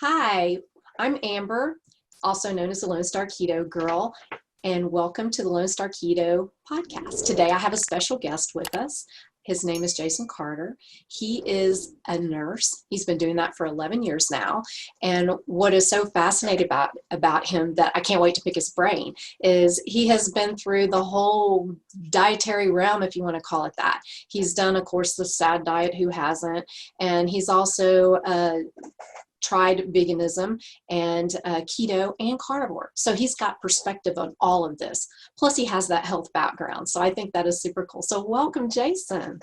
Hi, I'm Amber, also known as the Lone Star Keto Girl, and welcome to the Lone Star Keto podcast. Today I have a special guest with us. His name is Jason Carter. He is a nurse. He's been doing that for 11 years now. And what is so fascinating about him that I can't wait to pick his brain is he has been through the whole dietary realm, if you want to call it that. He's done, of course, the SAD diet, who hasn't? And he's also tried veganism and keto and carnivore. So he's got perspective on all of this. Plus he has that health background. So I think that is super cool. So welcome, Jason.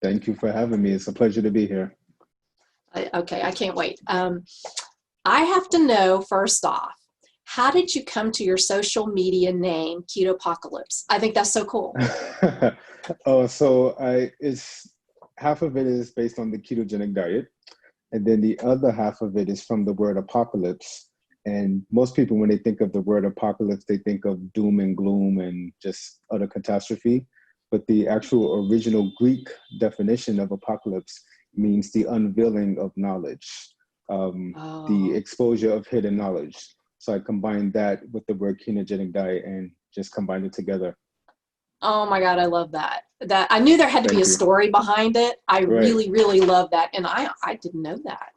Thank you for having me. It's a pleasure to be here. Okay, I can't wait. I have to know, first off, how did you come to your social media name, Ketopocalypse? I think that's so cool. It's half of it is based on the ketogenic diet. And then the other half of it is from the word apocalypse. And most people, when they think of the word apocalypse, they think of doom and gloom and just utter catastrophe. But the actual original Greek definition of apocalypse means the unveiling of knowledge, the exposure of hidden knowledge. So I combined that with the word ketogenic diet and just combined it together. Oh my God, I love that. I knew there had to be a story behind it. I really, really love that. And I didn't know that.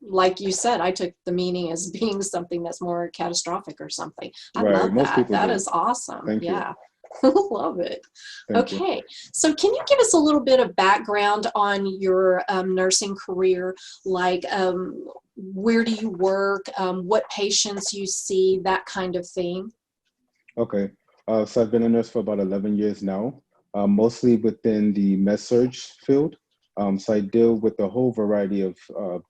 Like you said, I took the meaning as being something that's more catastrophic or something. I love that. That is awesome. Thank you. Love it. Okay. So can you give us a little bit of background on your nursing career? Like where do you work? What patients you see, that kind of thing? Okay. So I've been a nurse for about 11 years now, mostly within the med-surg field. So I deal with a whole variety of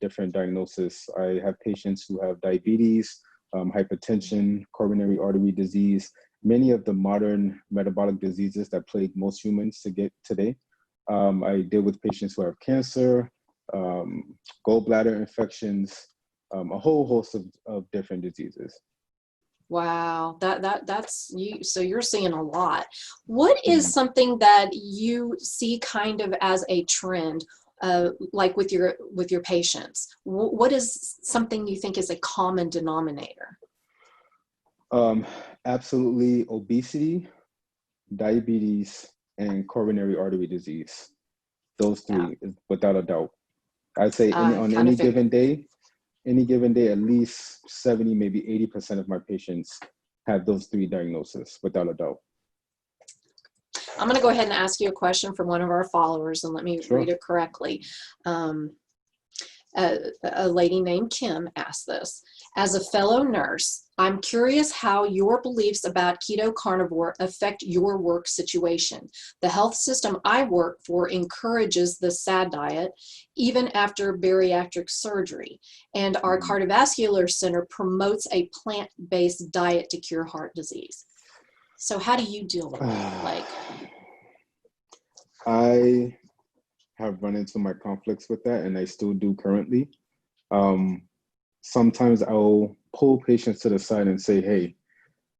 different diagnoses. I have patients who have diabetes, hypertension, coronary artery disease, many of the modern metabolic diseases that plague most humans today. I deal with patients who have cancer, gallbladder infections, a whole host of different diseases. Wow, that's you. So you're seeing a lot. What is something that you see kind of as a trend, like with your patients? What is something you think is a common denominator? Absolutely, obesity, diabetes, and coronary artery disease. Those three, without a doubt. I'd say on any given day, at least 70, maybe 80% of my patients have those three diagnoses, without a doubt. I'm going to go ahead and ask you a question from one of our followers, and let me read it correctly. A lady named Kim asked this. As a fellow nurse, I'm curious how your beliefs about keto carnivore affect your work situation. The health system I work for encourages the SAD diet even after bariatric surgery, and our cardiovascular center promotes a plant-based diet to cure heart disease. So how do you deal with that? I have run into my conflicts with that, and I still do currently. Sometimes I'll pull patients to the side and say, hey,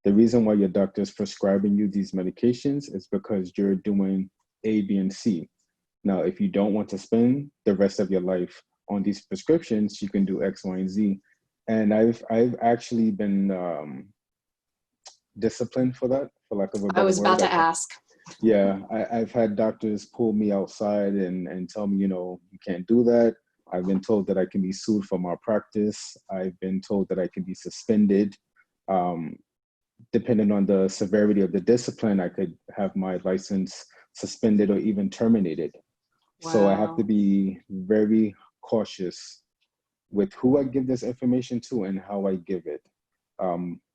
the reason why your doctor is prescribing you these medications is because you're doing A, B, and C. Now, if you don't want to spend the rest of your life on these prescriptions, you can do X, Y, and Z. And I've actually been disciplined for that, for lack of a better word. I was about to ask. Yeah, I've had doctors pull me outside and tell me, you can't do that. I've been told that I can be sued for malpractice. I've been told that I can be suspended. Depending on the severity of the discipline, I could have my license suspended or even terminated. Wow. So I have to be very cautious with who I give this information to and how I give it.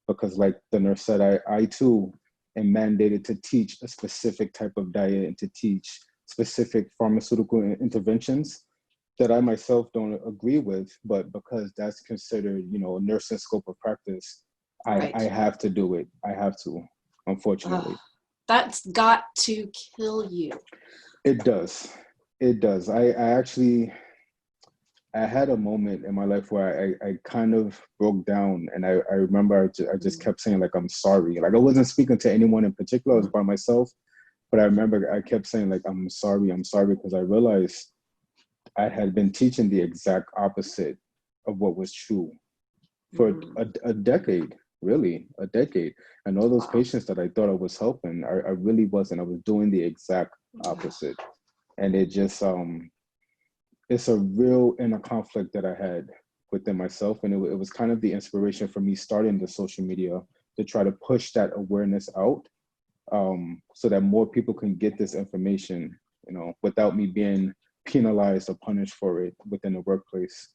Because like the nurse said, I too am mandated to teach a specific type of diet and to teach specific pharmaceutical interventions that I myself don't agree with, but because that's considered, a nursing scope of practice, I have to do it. I have to, unfortunately. That's got to kill you. It does. It does. I had a moment in my life where I kind of broke down, and I remember I just kept saying, like, I'm sorry. Like, I wasn't speaking to anyone in particular. I was by myself. But I remember I kept saying, like, I'm sorry, because I realized I had been teaching the exact opposite of what was true for a decade, really, a decade. And all those patients that I thought I was helping, I really wasn't. I was doing the exact opposite. And it just, it's a real inner conflict that I had within myself. And it was kind of the inspiration for me starting the social media to try to push that awareness out, so that more people can get this information, you know, without me being penalized or punished for it within the workplace.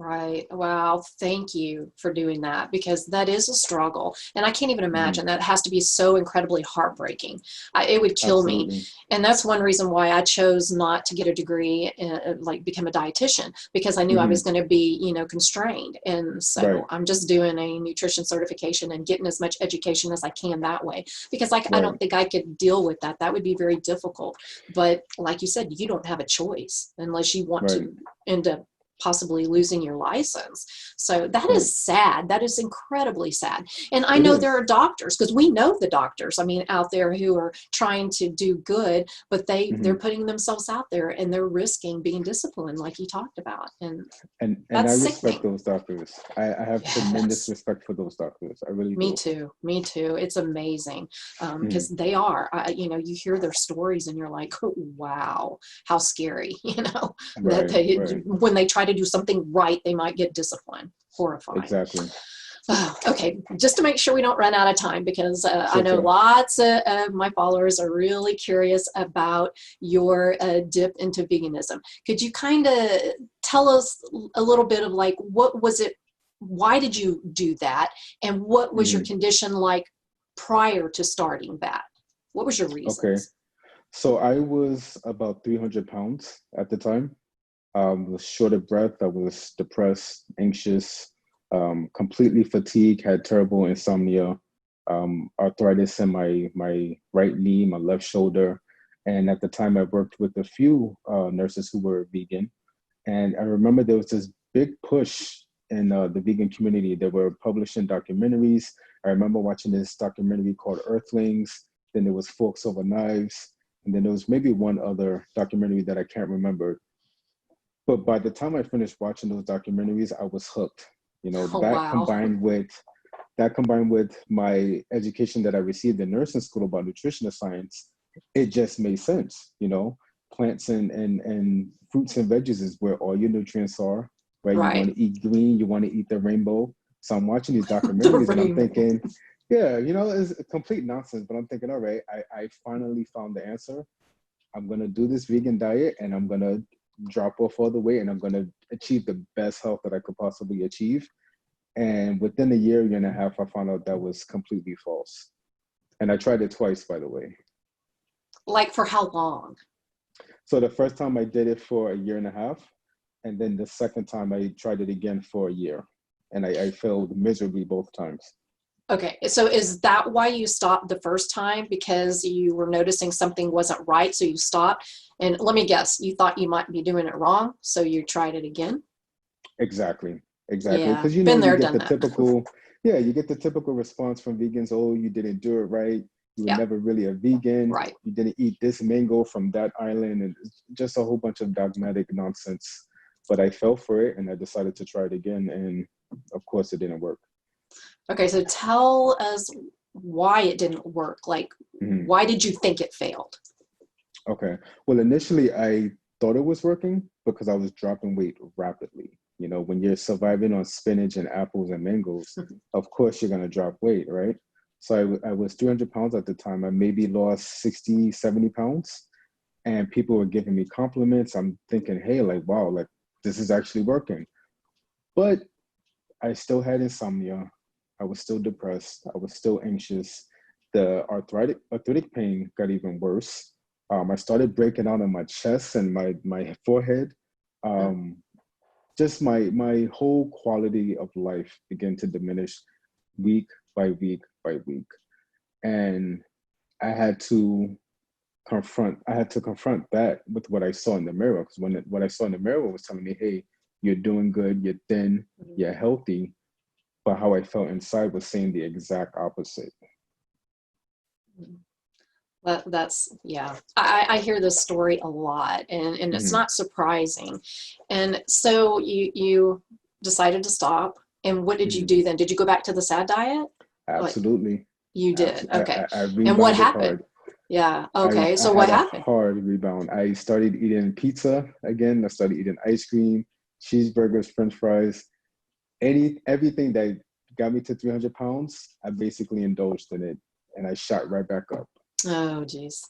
Right. Wow. Thank you for doing that, because that is a struggle. And I can't even imagine that has to be so incredibly heartbreaking. It would kill me. And that's one reason why I chose not to get a degree, like become a dietitian, because I knew I was going to be, you know, constrained. And so I'm just doing a nutrition certification and getting as much education as I can that way, because I don't think I could deal with that. That would be very difficult. But like you said, you don't have a choice unless you want to end up possibly losing your license. So that is sad. That is incredibly sad. And I know there are doctors, because we know the doctors, I mean, out there who are trying to do good, but they're putting themselves out there and they're risking being disciplined, like you talked about. And I respect those doctors. I have tremendous respect for those doctors. I really do. Me too. Me too. It's amazing, because they are, you know, you hear their stories and you're like, oh, wow, how scary, you know, that they, when they try to do something right, they might get disciplined. Horrifying. Exactly. Okay, just to make sure we don't run out of time, because I know lots of my followers are really curious about your dip into veganism. Could you kind of tell us a little bit of, like, what was it? Why did you do that? And what was your condition like prior to starting that? What was your reasons? Okay. So I was about 300 pounds at the time. Was short of breath. I was depressed, anxious, completely fatigued, had terrible insomnia, arthritis in my right knee, my left shoulder. And at the time I worked with a few nurses who were vegan. And I remember there was this big push in the vegan community. They were publishing documentaries. I remember watching this documentary called Earthlings. Then there was Forks Over Knives. And then there was maybe one other documentary that I can't remember. But by the time I finished watching those documentaries, I was hooked. You know, combined with my education that I received in nursing school about nutritional science, it just made sense. You know, plants and fruits and veggies is where all your nutrients are, right? You want to eat green, you want to eat the rainbow. So I'm watching these documentaries and I'm thinking, yeah, you know, it's complete nonsense, but I'm thinking, all right, I finally found the answer. I'm going to do this vegan diet and I'm going to drop off all the weight and I'm going to achieve the best health that I could possibly achieve. And within a year and a half, I found out that was completely false. And I tried it twice, by the way. Like, for how long? So the first time I did it for a year and a half. And then the second time I tried it again for a year. And I failed miserably both times. Okay, so is that why you stopped the first time? Because you were noticing something wasn't right, so you stopped? And let me guess, you thought you might be doing it wrong, so you tried it again? Exactly. Yeah, because you know, been there, you get done the that. typical, you get the typical response from vegans. Oh, you didn't do it right. You were never really a vegan. Right. You didn't eat this mango from that island, and just a whole bunch of dogmatic nonsense. But I fell for it, and I decided to try it again, and of course, it didn't work. Okay, so tell us why it didn't work. Like, why did you think it failed? Okay. Well, initially, I thought it was working because I was dropping weight rapidly. You know, when you're surviving on spinach and apples and mangoes, of course, you're going to drop weight, right? So I was 300 pounds at the time. I maybe lost 60, 70 pounds. And people were giving me compliments. I'm thinking, hey, like, wow, like, this is actually working. But I still had insomnia. I was still depressed. I was still anxious. The arthritic pain got even worse. I started breaking out on my chest and my forehead. Just my whole quality of life began to diminish week by week by week. And I had to confront that with what I saw in the mirror. Because what I saw in the mirror was telling me, hey, you're doing good, you're thin, you're healthy. But how I felt inside was saying the exact opposite. That's I hear this story a lot, and it's not surprising. And so you decided to stop. And what did you do then? Did you go back to the SAD diet? Absolutely. You did. Okay. I And what rebounded happened? hard. Yeah. Okay. I So what had a happened? hard rebound. I started eating pizza again. I started eating ice cream, cheeseburgers, French fries, everything that got me to 300 pounds. I basically indulged in it, and I shot right back up. Oh, geez.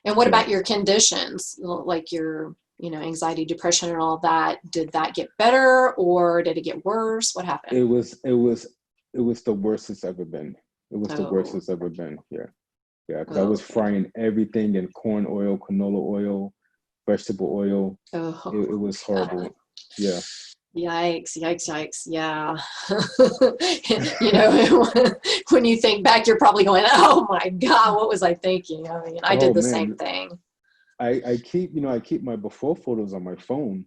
And what about your conditions, like your, anxiety, depression, and all that? Did that get better, or did it get worse? What happened? It was the worst it's ever been. It was the worst it's ever been. Yeah. Yeah, because I was frying everything in corn oil, canola oil, vegetable oil. It was horrible. Yeah. Yikes, yikes, yikes. Yeah. When you think back, you're probably going, oh my God, what was I thinking? I mean, I did the same thing. I keep my before photos on my phone.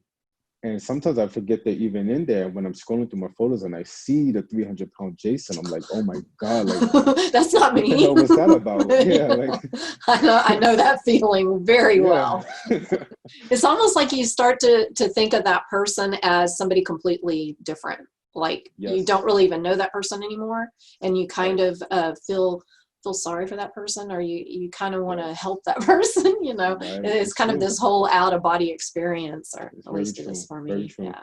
And sometimes I forget they're even in there when I'm scrolling through my photos and I see the 300-pound Jason. I'm like, oh my God, like that's not me. What the hell was that about? Yeah, like I know that feeling very well. It's almost like you start to think of that person as somebody completely different. Like you don't really even know that person anymore, and you kind of feel sorry for that person, or you kind of want to help that person. It's kind of this whole out of body experience, or at least it is for me. Yeah.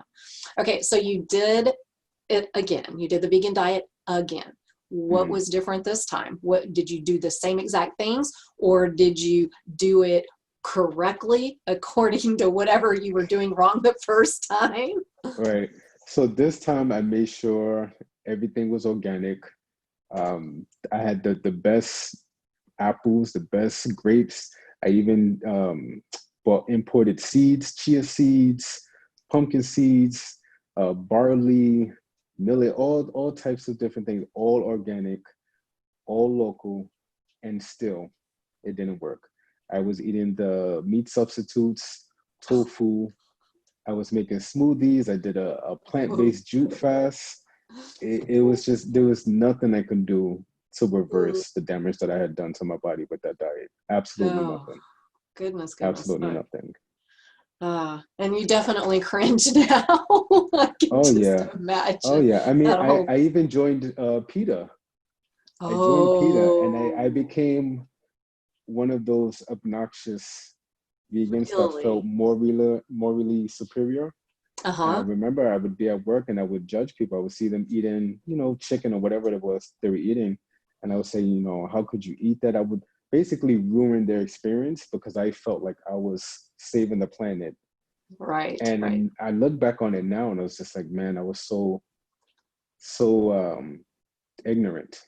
Okay, so you did it again. You did the vegan diet again. What was different this time? What did you do? The same exact things, or did you do it correctly according to whatever you were doing wrong the first time? Right. So this time I made sure everything was organic. I had the best apples, the best grapes. I even bought imported seeds, chia seeds, pumpkin seeds, barley, millet, all types of different things, all organic, all local, and still it didn't work. I was eating the meat substitutes, tofu. I was making smoothies. I did a plant-based jute fast. It was just, there was nothing I could do to reverse the damage that I had done to my body with that diet. Absolutely nothing. Goodness. Absolutely nothing. And you definitely cringe now. I can imagine. Oh yeah. I mean, I even joined PETA. I joined PETA, and I became one of those obnoxious vegans that felt morally superior. I remember I would be at work and I would judge people. I would see them eating, chicken or whatever it was they were eating. And I would say, how could you eat that? I would basically ruin their experience because I felt like I was saving the planet. Right. And I look back on it now and I was just like, man, I was so ignorant.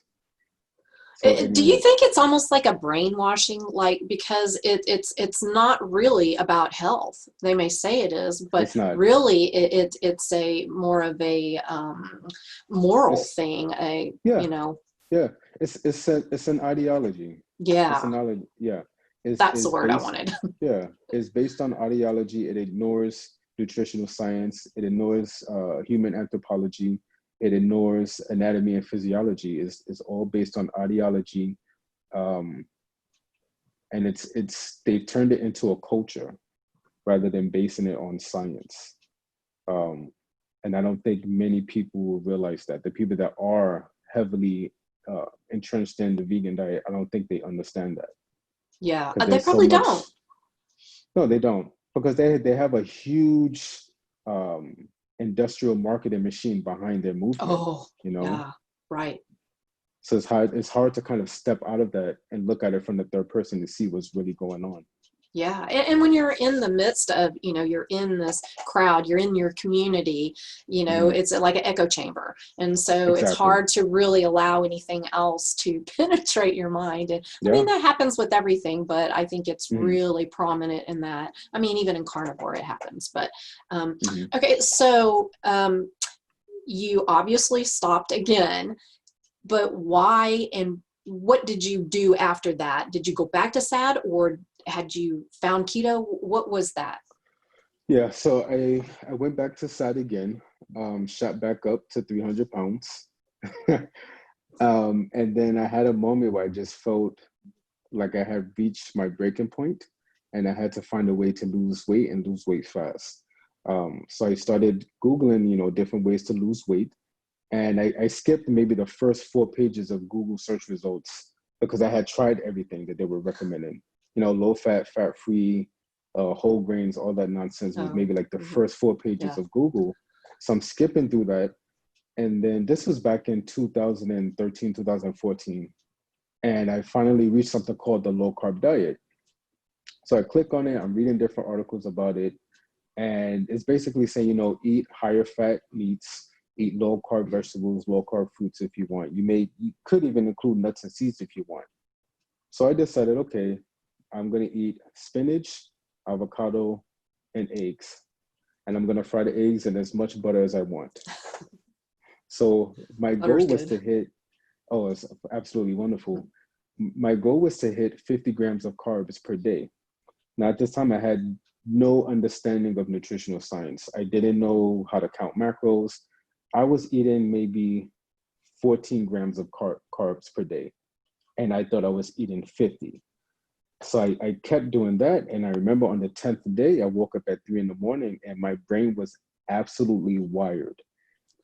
Do you think it's almost like a brainwashing, because it's not really about health? They may say it is, but really it's a more of a moral thing. It's an ideology. Yeah. That's the word I wanted. Yeah, it's based on ideology. It ignores nutritional science. It ignores human anthropology. It ignores anatomy and physiology. It's all based on ideology, and they've turned it into a culture rather than basing it on science. And I don't think many people will realize that. The people that are heavily entrenched in the vegan diet, I don't think they understand that. Yeah, they probably don't. No, they don't, because they have a huge industrial marketing machine behind their movement. Yeah, right. So it's hard to kind of step out of that and look at it from the third person to see what's really going on. Yeah, and when you're in the midst of, you're in this crowd, you're in your community, it's like an echo chamber. And so It's hard to really allow anything else to penetrate your mind. And I mean, that happens with everything, but I think it's really prominent in that. I mean, even in carnivore, it happens. But okay, so you obviously stopped again, but why and what did you do after that? Did you go back to SAD, or had you found keto? What was that? Yeah, so I went back to SAD again, shot back up to 300 pounds. And then I had a moment where I just felt like I had reached my breaking point and I had to find a way to lose weight and lose weight fast. So I started Googling, different ways to lose weight. And I skipped maybe the first 4 pages of Google search results because I had tried everything that they were recommending. Low fat, fat free, whole grains, all that nonsense was maybe like the first 4 pages of Google. So I'm skipping through that. And then this was back in 2013, 2014. And I finally reached something called the Low Carb Diet. So I click on it, I'm reading different articles about it. And it's basically saying, eat higher fat meats, eat low carb vegetables, low carb fruits if you want. You could even include nuts and seeds if you want. So I decided, okay, I'm going to eat spinach, avocado, and eggs. And I'm going to fry the eggs in as much butter as I want. So my goal was to hit, it's absolutely wonderful. My goal was to hit 50 grams of carbs per day. Now at this time I had no understanding of nutritional science. I didn't know how to count macros. I was eating maybe 14 grams of carbs per day. And I thought I was eating 50. So I kept doing that. And I remember on the 10th day, I woke up at 3 a.m. and my brain was absolutely wired.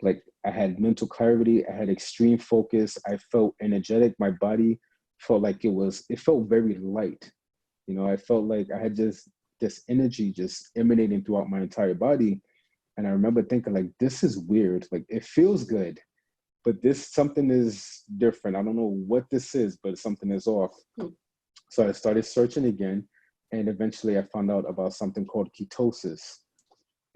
Like I had mental clarity, I had extreme focus, I felt energetic, my body felt like it felt very light. I felt like I had just this energy just emanating throughout my entire body. And I remember thinking like, this is weird. Like it feels good, but something is different. I don't know what this is, but something is off. So I started searching again. And eventually I found out about something called ketosis.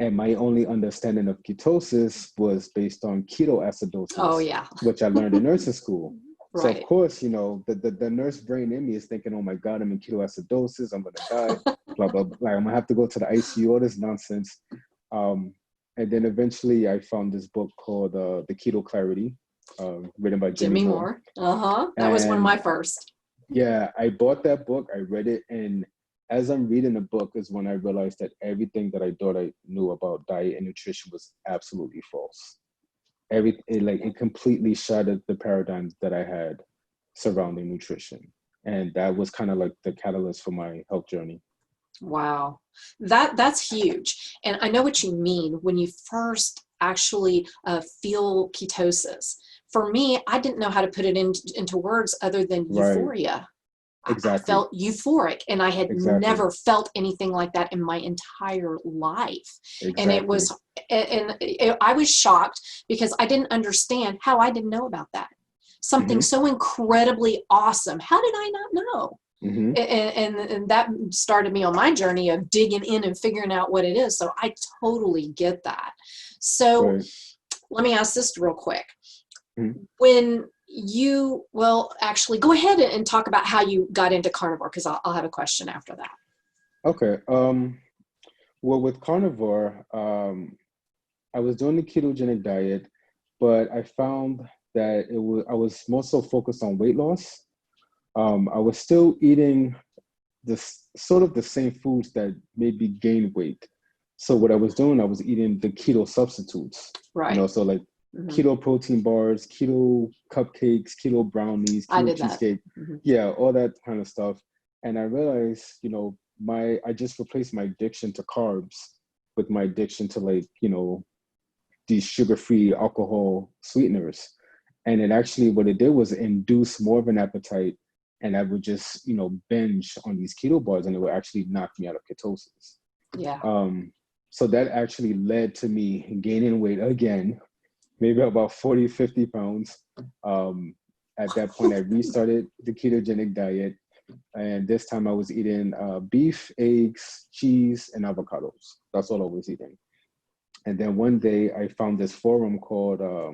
And my only understanding of ketosis was based on ketoacidosis, which I learned in nursing school. Right. So of course, the nurse brain in me is thinking, oh my God, I'm in ketoacidosis, I'm gonna die, blah, blah, blah. I'm gonna have to go to the ICU, all this nonsense. And then eventually I found this book called the Keto Clarity, written by Jimmy Moore. That was one of my first. Yeah, I bought that book, I read it, and as I'm reading the book is when I realized that everything that I thought I knew about diet and nutrition was absolutely false. It completely shattered the paradigms that I had surrounding nutrition. And that was kind of like the catalyst for my health journey. Wow. That's huge. And I know what you mean when you first actually feel ketosis. For me, I didn't know how to put it into words other than euphoria. Exactly. I felt euphoric, and I had never felt anything like that in my entire life. And it was, I was shocked because I didn't understand how I didn't know about that. Something so incredibly awesome. How did I not know? And that started me on my journey of digging in and figuring out what it is. So I totally get that. So let me ask this real quick. When actually go ahead and talk about how you got into carnivore, because I'll have a question after that. Okay. Well, with carnivore, I was doing the ketogenic diet, but I found that I was more so focused on weight loss. I was still eating the same foods that made me gain weight. So what I was doing, I was eating the keto substitutes. Right. So like keto protein bars, keto cupcakes, keto brownies, keto cheesecake. Yeah, all that kind of stuff. And I realized, I just replaced my addiction to carbs with my addiction to these sugar-free alcohol sweeteners. And it actually, what it did was induce more of an appetite. And I would just, binge on these keto bars, and it would actually knock me out of ketosis. Yeah. So that actually led to me gaining weight again, maybe about 40, 50 pounds. At that point, I restarted the ketogenic diet. And this time I was eating beef, eggs, cheese, and avocados. That's all I was eating. And then one day I found this forum called, I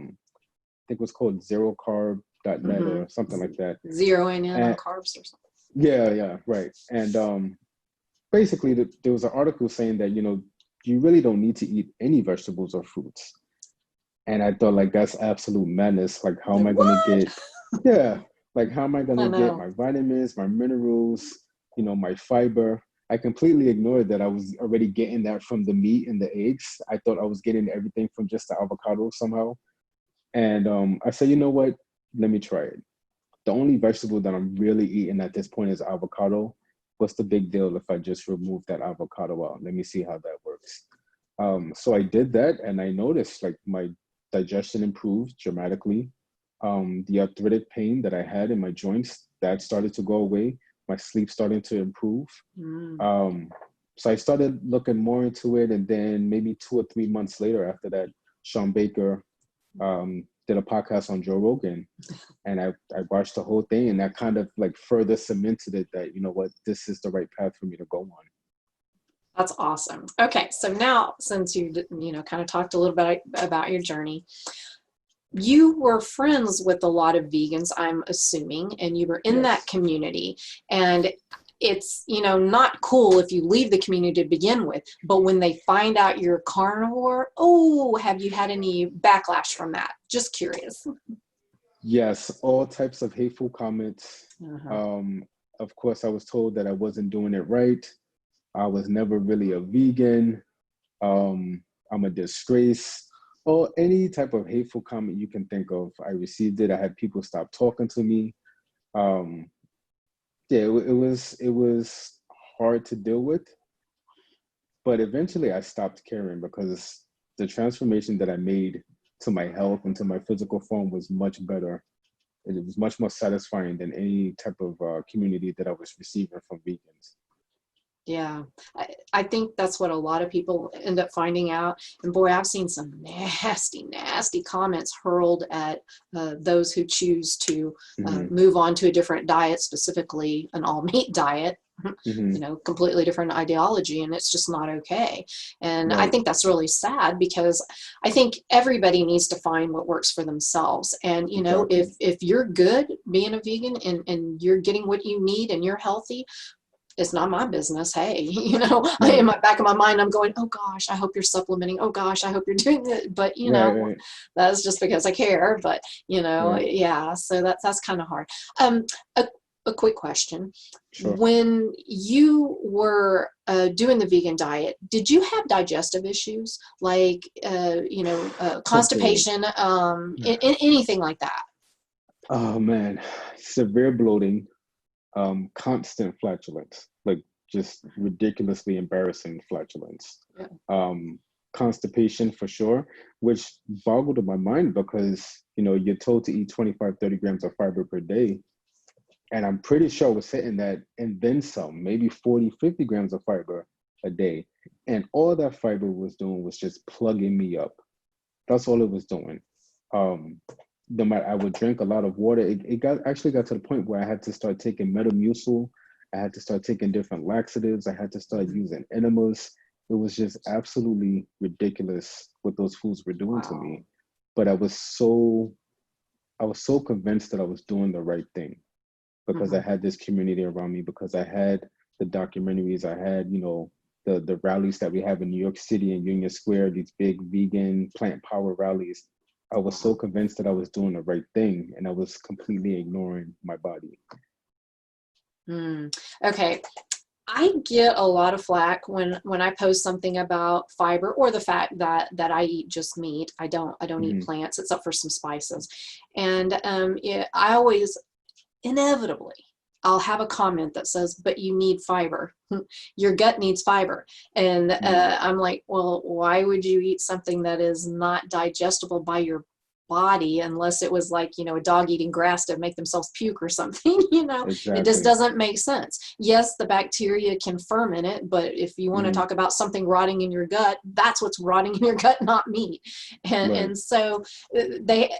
think it was called zerocarb.net or something like that. Zeroing in on carbs or something. Yeah, right. And basically there was an article saying that, you really don't need to eat any vegetables or fruits. And I thought that's absolute madness. Like, how am I going to get, how am I going to get my vitamins, my minerals, my fiber? I completely ignored that I was already getting that from the meat and the eggs. I thought I was getting everything from just the avocado somehow. And I said, you know what? Let me try it. The only vegetable that I'm really eating at this point is avocado. What's the big deal if I just remove that avocado out? Let me see how that works. So I did that, and I noticed like my digestion improved dramatically. The arthritic pain that I had in my joints, that started to go away. My sleep started to improve. So I started looking more into it, and then maybe 2 or 3 months later after that, Sean Baker did a podcast on Joe Rogan, and I watched the whole thing, and that kind of like further cemented it that, you know what, this is the right path for me to go on. That's awesome. Okay, so now since you kind of talked a little bit about your journey, you were friends with a lot of vegans, I'm assuming, and you were in that community, and it's, not cool if you leave the community to begin with, but when they find out you're carnivore, have you had any backlash from that? Just curious. Yes, all types of hateful comments. Of course, I was told that I wasn't doing it right. I was never really a vegan. I'm a disgrace. Or any type of hateful comment you can think of, I received it. I had people stop talking to me. It was hard to deal with. But eventually I stopped caring, because the transformation that I made to my health and to my physical form was much better. It was much more satisfying than any type of community that I was receiving from vegans. Yeah, I think that's what a lot of people end up finding out. And boy, I've seen some nasty, nasty comments hurled at those who choose to move on to a different diet, specifically an all-meat diet. Completely different ideology, and it's just not okay. And I think that's really sad, because I think everybody needs to find what works for themselves. And if you're good being a vegan and you're getting what you need and you're healthy, it's not my business. Hey, in my back of my mind, I'm going, oh gosh, I hope you're supplementing. Oh gosh, I hope you're doing it. But that's just because I care. But so that's kind of hard. A quick question. Sure. When you were doing the vegan diet, did you have digestive issues, like constipation, anything like that? Oh man, severe bloating. Constant flatulence, like just ridiculously embarrassing flatulence. Constipation for sure, which boggled my mind, because you're told to eat 25-30 grams of fiber per day, and I'm pretty sure I was hitting that and then some, maybe 40-50 grams of fiber a day, and all that fiber was doing was just plugging me up. That's all it was doing. No matter, I would drink a lot of water. It actually got to the point where I had to start taking Metamucil. I had to start taking different laxatives. I had to start using enemas. It was just absolutely ridiculous what those foods were doing to me. But I was so convinced that I was doing the right thing, because I had this community around me, because I had the documentaries, I had, the rallies that we have in New York City and Union Square, these big vegan plant power rallies. I was so convinced that I was doing the right thing, and I was completely ignoring my body. Okay. I get a lot of flack when I post something about fiber, or the fact that I eat just meat. I don't eat plants, except for some spices. And I always, inevitably, I'll have a comment that says, but you need fiber. Your gut needs fiber. And I'm like, well, why would you eat something that is not digestible by your body, unless it was like, a dog eating grass to make themselves puke or something? Exactly. It just doesn't make sense. Yes, the bacteria can ferment it, but if you want to talk about something rotting in your gut, that's what's rotting in your gut, not meat. And so they,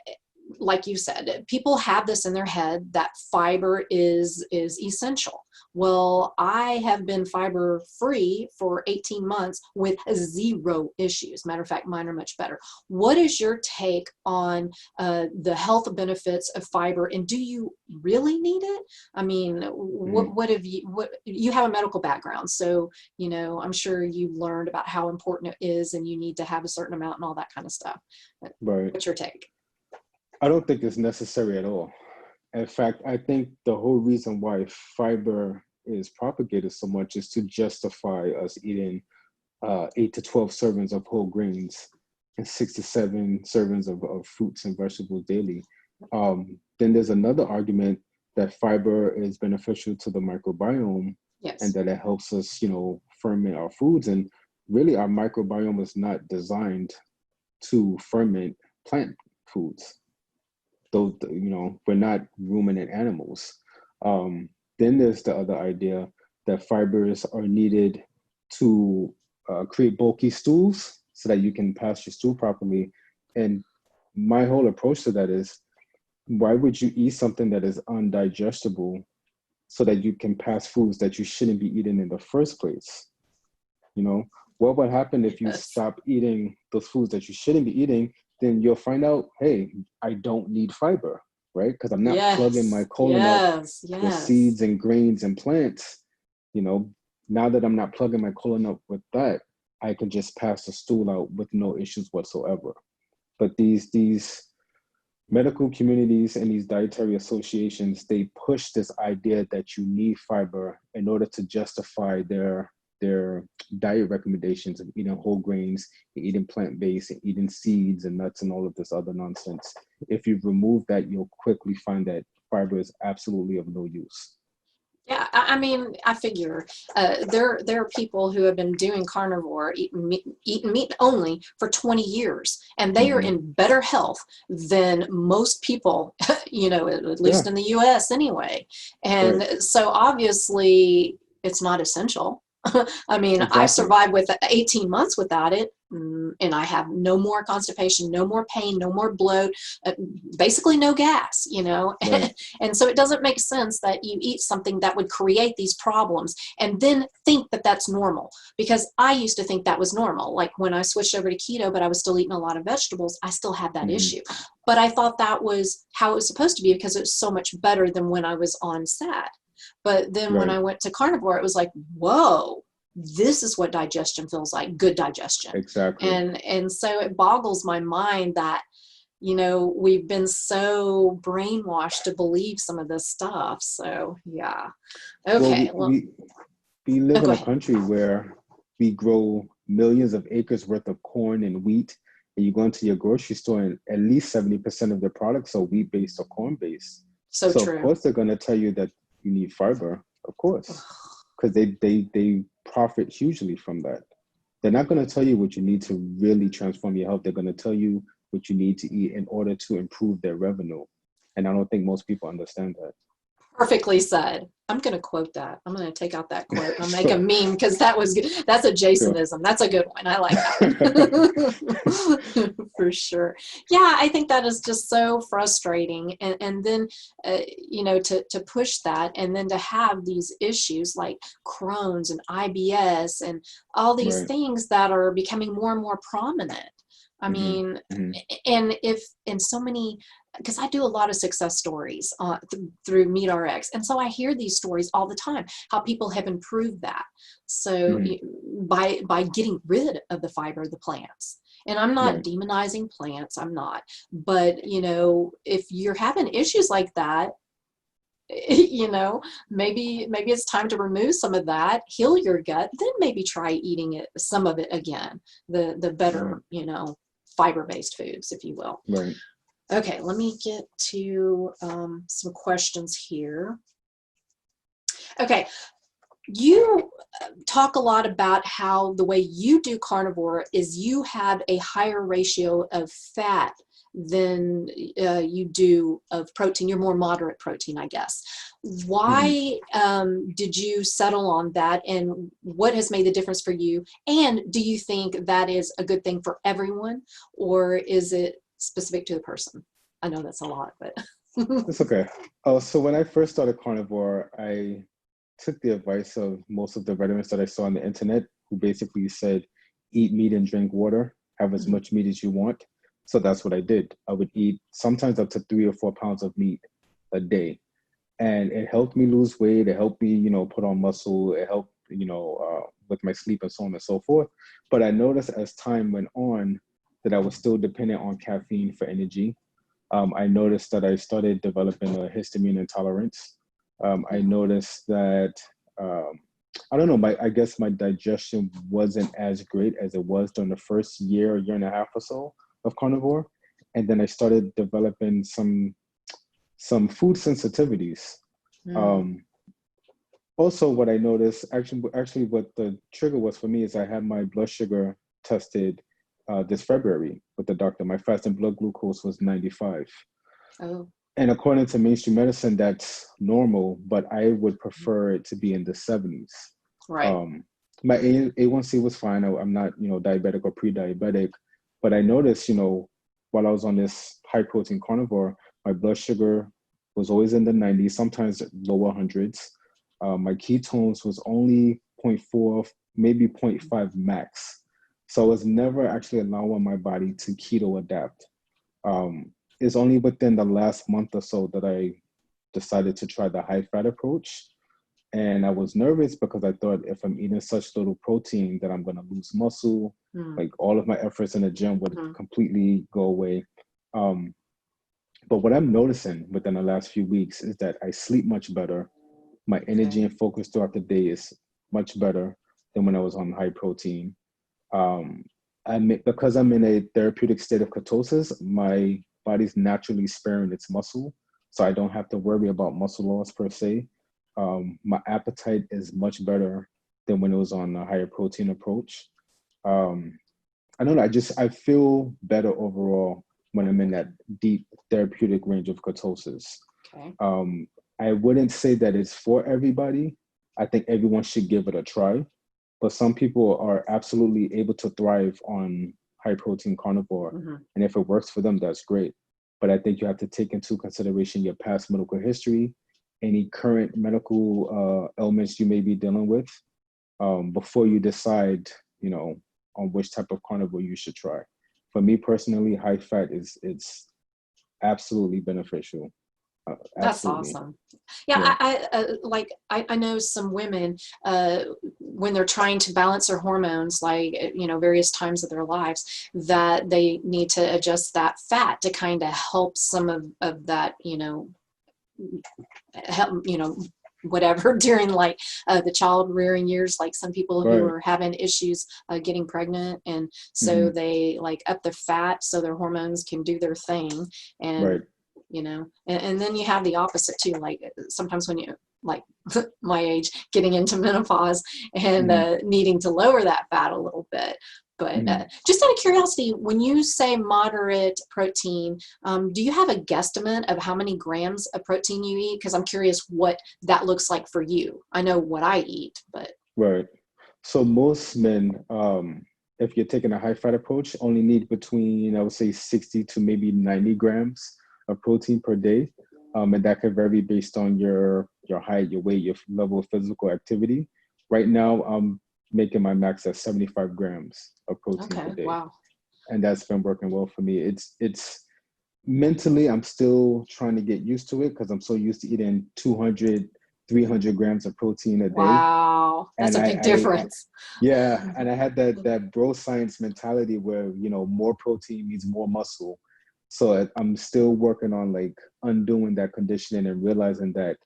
like you said, people have this in their head that fiber is essential. Well, I have been fiber free for 18 months with 0 issues. Matter of fact, mine are much better. What is your take on the health benefits of fiber, and do you really need it? I mean, what you have a medical background, so I'm sure you learned about how important it is, and you need to have a certain amount and all that kind of stuff. Right. What's your take? I don't think it's necessary at all. In fact, I think the whole reason why fiber is propagated so much is to justify us eating 8 to 12 servings of whole grains and 6 to 7 servings of fruits and vegetables daily. Then there's another argument that fiber is beneficial to the microbiome, and that it helps us, ferment our foods. And really our microbiome is not designed to ferment plant foods. Though, we're not ruminant animals. Then there's the other idea that fibers are needed to create bulky stools so that you can pass your stool properly. And my whole approach to that is, why would you eat something that is undigestible so that you can pass foods that you shouldn't be eating in the first place? What would happen if you stop eating those foods that you shouldn't be eating? Then you'll find out, hey, I don't need fiber, right? Because I'm not plugging my colon up with seeds and grains and plants. Now that I'm not plugging my colon up with that, I can just pass the stool out with no issues whatsoever. But these medical communities and these dietary associations, they push this idea that you need fiber in order to justify their diet recommendations of eating whole grains, eating plant-based, and eating seeds and nuts and all of this other nonsense. If you remove that, you'll quickly find that fiber is absolutely of no use. Yeah, I mean, I figure there are people who have been doing carnivore, eating meat only for 20 years, and they are in better health than most people, at least in the US anyway. And so obviously it's not essential. I mean, exactly. I survived with 18 months without it, and I have no more constipation, no more pain, no more bloat, basically no gas, Right. And so it doesn't make sense that you eat something that would create these problems and then think that that's normal, because I used to think that was normal. Like when I switched over to keto, but I was still eating a lot of vegetables, I still had that issue. But I thought that was how it was supposed to be because it was so much better than when I was on SAD. But then when I went to carnivore, it was like, whoa, this is what digestion feels like, good digestion. Exactly. And so it boggles my mind that, we've been so brainwashed to believe some of this stuff. So, yeah. Okay. Well, we live in a country where we grow millions of acres worth of corn and wheat, and you go into your grocery store and at least 70% of the products are wheat-based or corn-based. So true. Of course, they're going to tell you that you need fiber, of course, because they profit hugely from that. They're not going to tell you what you need to really transform your health. They're going to tell you what you need to eat in order to improve their revenue. And I don't think most people understand that. Perfectly said. I'm going to quote that. I'm going to take out that quote and make a meme because that's a Jasonism. Sure. That's a good one. I like that. For sure. Yeah, I think that is just so frustrating. And then, to push that and then to have these issues like Crohn's and IBS and all these things that are becoming more and more prominent. I mean, and so many, because I do a lot of success stories through MeatRx. And so I hear these stories all the time, how people have improved that. So by getting rid of the fiber of the plants. And I'm not demonizing plants, I'm not. But, if you're having issues like that, maybe it's time to remove some of that, heal your gut, then maybe try eating some of it again, the better, fiber-based foods, if you will. Right. Okay, let me get to some questions here. Okay, you talk a lot about how the way you do carnivore is you have a higher ratio of fat than you do of protein. You're more moderate protein, I guess. Why did you settle on that, and what has made the difference for you? And do you think that is a good thing for everyone, or is it specific to the person? I know that's a lot, but it's okay. So when I first started carnivore, I took the advice of most of the veterans that I saw on the internet, who basically said, eat meat and drink water, have as much meat as you want. So that's what I did. I would eat sometimes up to 3 or 4 pounds of meat a day. And it helped me lose weight. It helped me, put on muscle. It helped, with my sleep and so on and so forth. But I noticed as time went on that I was still dependent on caffeine for energy. I noticed that I started developing a histamine intolerance. I noticed that, I don't know, I guess my digestion wasn't as great as it was during the first year and a half or so of carnivore. And then I started developing some food sensitivities. Also, what I noticed, actually, what the trigger was for me is I had my blood sugar tested this February with the doctor. My fasting blood glucose was 95. Oh, And according to mainstream medicine, that's normal, but I would prefer it to be in the 70s. right. Um, my A1C was fine. I'm not, diabetic or pre-diabetic, but I noticed, while I was on this high protein carnivore, my blood sugar was always in the 90s, sometimes lower hundreds. My ketones was only zero point 0.4, maybe 0.5 max. So I was never actually allowing my body to keto adapt. It's only within the last month or so that I decided to try the high fat approach. And I was nervous because I thought if I'm eating such little protein that I'm going to lose muscle, like all of my efforts in the gym would completely go away. But what I'm noticing within the last few weeks is that I sleep much better. My energy and focus throughout the day is much better than when I was on high protein. Because I'm in a therapeutic state of ketosis, my body's naturally sparing its muscle, so I don't have to worry about muscle loss per se. My appetite is much better than when it was on a higher protein approach. I don't know. I feel better overall when I'm in that deep therapeutic range of ketosis. Okay. I wouldn't say that it's for everybody. I think everyone should give it a try. But some people are absolutely able to thrive on high protein carnivore. And if it works for them, that's great. But I think you have to take into consideration your past medical history, any current medical ailments you may be dealing with, before you decide, on which type of carnivore you should try. For me personally, high fat it's absolutely beneficial. That's Absolutely. awesome. Yeah, I know some women when they're trying to balance their hormones, like various times of their lives, that they need to adjust that fat to kind of help some of that, help whatever during like the child rearing years, like some people who are having issues getting pregnant, and so they like up their fat so their hormones can do their thing. And and then you have the opposite too, like sometimes when you like my age getting into menopause and needing to lower that fat a little bit. But just out of curiosity, when you say moderate protein, do you have a guesstimate of how many grams of protein you eat? Because I'm curious what that looks like for you. I know what I eat, but. Right. So most men, if you're taking a high fat approach, only need between, I would say 60 to maybe 90 grams of protein per day. And that could vary based on your height, your weight, your level of physical activity. Right now, I'm making my max at 75 grams of protein per day. Wow. And that's been working well for me. It's mentally, I'm still trying to get used to it because I'm so used to eating 200, 300 grams of protein a day. Wow, that's and a big difference. And I had that bro science mentality where, more protein means more muscle. So I'm still working on like undoing that conditioning and realizing that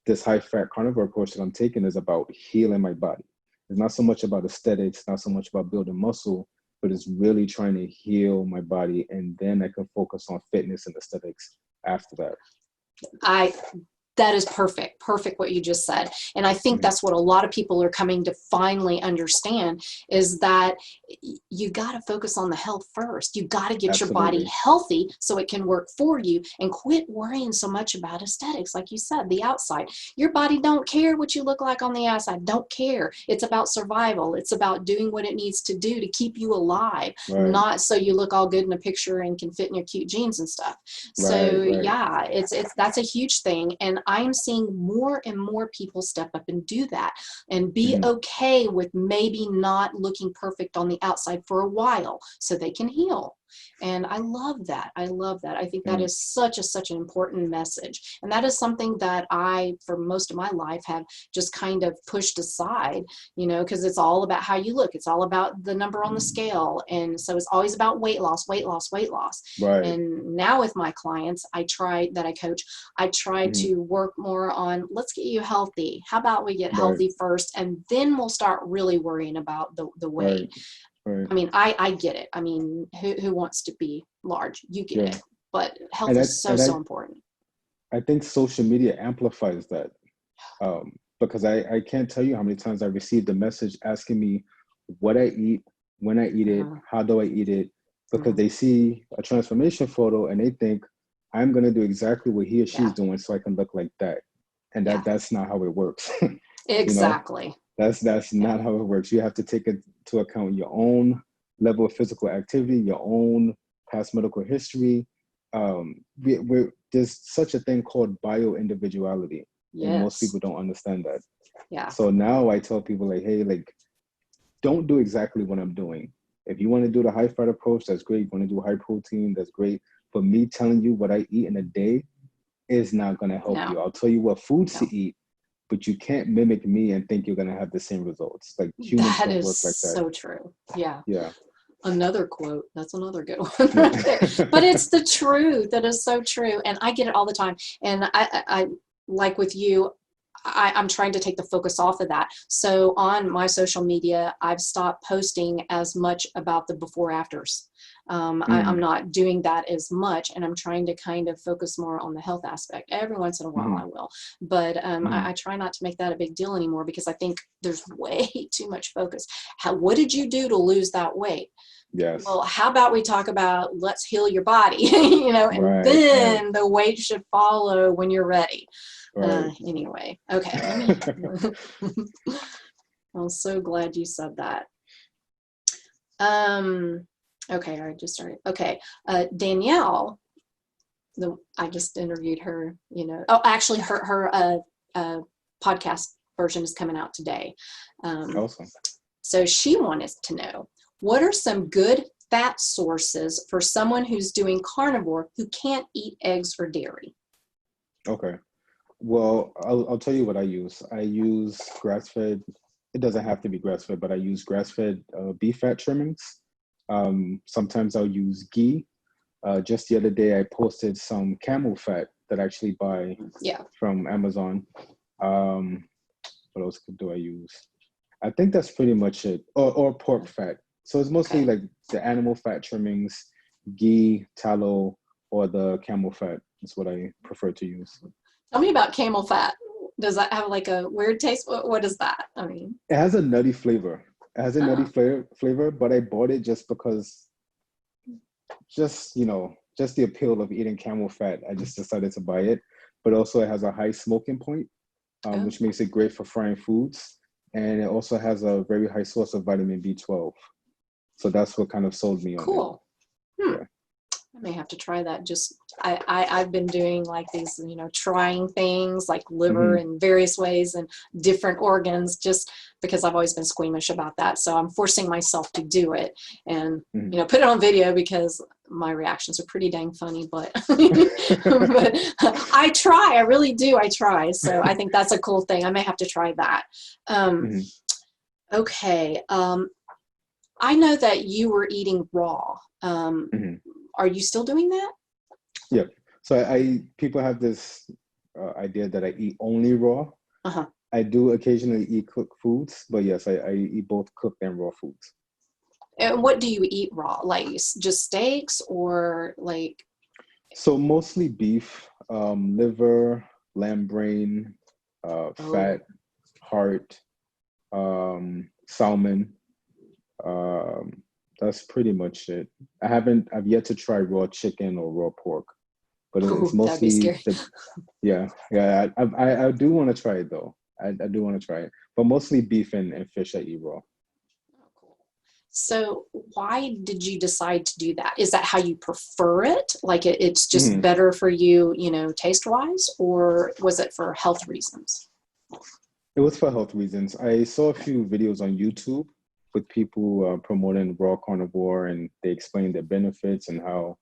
this high fat carnivore approach that I'm taking is about healing my body. It's not so much about aesthetics, not so much about building muscle, but it's really trying to heal my body. And then I can focus on fitness and aesthetics after that. That is perfect what you just said. And I think that's what a lot of people are coming to finally understand, is that you got to focus on the health first. You got to get your body healthy so it can work for you, and quit worrying so much about aesthetics. Like you said, the outside, your body don't care what you look like on the outside. Don't care. It's about survival. It's about doing what it needs to do to keep you alive, not so you look all good in a picture and can fit in your cute jeans and stuff. So yeah, it's that's a huge thing. And I'm seeing more and more people step up and do that and be okay with maybe not looking perfect on the outside for a while so they can heal. And I love that. I think that is such an important message. And that is something that I, for most of my life, have just kind of pushed aside, because it's all about how you look. It's all about the number on the scale. And so it's always about weight loss. And now with my clients, I try to work more on, let's get you healthy. How about we get healthy first, and then we'll start really worrying about the weight. I mean, I get it. I mean, who wants to be large? You get it. But health is so important. I think social media amplifies that. because I can't tell you how many times I received a message asking me what I eat, when I eat it, how do I eat it, because they see a transformation photo and they think I'm going to do exactly what he or she's doing so I can look like that. And that's not how it works. Exactly. That's not how it works. You have to take into account your own level of physical activity, your own past medical history. There's such a thing called bio-individuality. And most people don't understand that. Yeah. So now I tell people like, hey, like, don't do exactly what I'm doing. If you want to do the high fat approach, that's great. You want to do high protein, that's great. But me telling you what I eat in a day is not going to help you. I'll tell you what foods to eat, but you can't mimic me and think you're going to have the same results. Like, humans don't work like that. So true. Yeah. Yeah. Another quote. That's another good one right there. But it's the truth. That is so true. And I get it all the time. And I like with you, I'm trying to take the focus off of that. So on my social media, I've stopped posting as much about the before afters. I'm not doing that as much, and I'm trying to kind of focus more on the health aspect. Every once in a while I will, but I try not to make that a big deal anymore, because I think there's way too much focus. What did you do to lose that weight? Yes. Well, how about we talk about let's heal your body, and then the weight should follow when you're ready. Anyway, okay. I'm so glad you said that. Okay, I just started. Okay, Danielle, I just interviewed her. Oh, actually, her podcast version is coming out today. Awesome. So she wanted to know, what are some good fat sources for someone who's doing carnivore who can't eat eggs or dairy? Okay. Well, I'll tell you what I use. I use grass-fed. It doesn't have to be grass-fed, but I use grass-fed beef fat trimmings. Sometimes I'll use ghee. Just the other day, I posted some camel fat that I actually buy from Amazon. What else do I use? I think that's pretty much it. Or pork fat. So it's mostly like the animal fat trimmings, ghee, tallow, or the camel fat is what I prefer to use. Tell me about camel fat. Does that have like a weird taste? What is that? I mean, it has a nutty flavor. It has a nutty flavor, but I bought it just because, just the appeal of eating camel fat. I just decided to buy it. But also it has a high smoking point, which makes it great for frying foods. And it also has a very high source of vitamin B12. So that's what kind of sold me on it. Cool. Yeah. I may have to try that. I've been doing like these, trying things like liver in various ways and different organs, just because I've always been squeamish about that. So I'm forcing myself to do it and, put it on video, because my reactions are pretty dang funny, but, but I try, I really do. I try. So I think that's a cool thing. I may have to try that. Okay. I know that you were eating raw. Are you still doing that? Yep. So people have this idea that I eat only raw. I do occasionally eat cooked foods, but yes, I eat both cooked and raw foods. And what do you eat raw? Like just steaks or like? So mostly beef, liver, lamb brain, fat, heart, salmon. That's pretty much it. I've yet to try raw chicken or raw pork, but it's mostly, I do want to try it though. I do want to try it, but mostly beef and fish I eat raw. So why did you decide to do that? Is that how you prefer it? Like it's just better for you, taste wise, or was it for health reasons? It was for health reasons. I saw a few videos on YouTube with people promoting raw carnivore, and they explained their benefits and how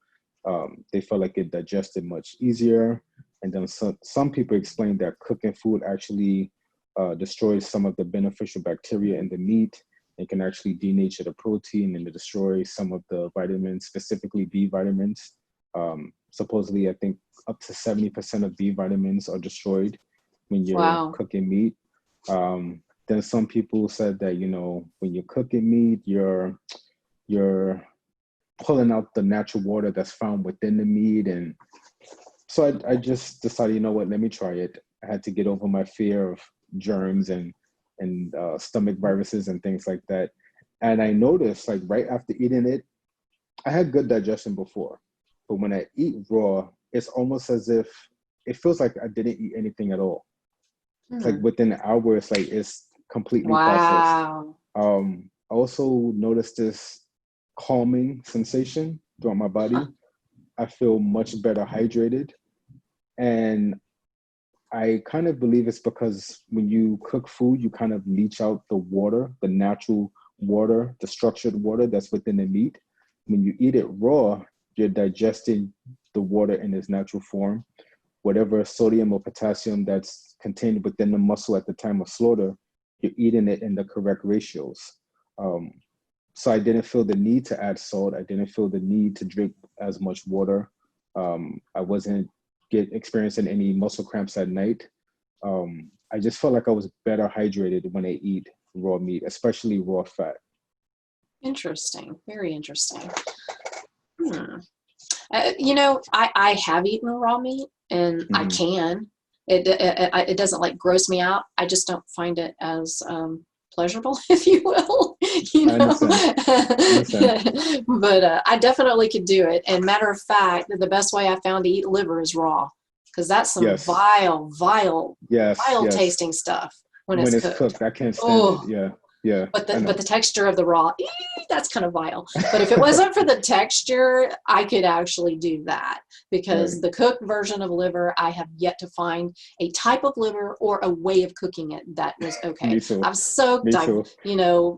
they felt like it digested much easier. And then some people explained that cooking food actually destroys some of the beneficial bacteria in the meat. It can actually denature the protein and destroy some of the vitamins, specifically B vitamins. Supposedly, I think up to 70% of B vitamins are destroyed when you're cooking meat. Then some people said that, when you're cooking meat, you're pulling out the natural water that's found within the meat. And so I just decided, let me try it. I had to get over my fear of germs and stomach viruses and things like that. And I noticed, like, right after eating it, I had good digestion before, but when I eat raw, it's almost as if it feels like I didn't eat anything at all. It's like within an hour, it's like it's completely processed. I also noticed this calming sensation throughout my body. I feel much better hydrated. And I kind of believe it's because when you cook food, you kind of leach out the water, the natural water, the structured water that's within the meat. When you eat it raw, you're digesting the water in its natural form. Whatever sodium or potassium that's contained within the muscle at the time of slaughter, you're eating it in the correct ratios. So I didn't feel the need to add salt. I didn't feel the need to drink as much water. I wasn't experiencing any muscle cramps at night. I just felt like I was better hydrated when I eat raw meat, especially raw fat. Interesting. Very interesting. You know, I have eaten raw meat, and I can. It doesn't like gross me out. I just don't find it as pleasurable, if you will. You know, I understand. But I definitely could do it. And matter of fact, the best way I found to eat liver is raw, because that's some vile tasting stuff when it's cooked. I can't stand it. Yeah. But the texture of the raw, that's kind of vile. But if it wasn't for the texture, I could actually do that, because the cooked version of liver, I have yet to find a type of liver or a way of cooking it that was okay. Me too. I've soaked, you know,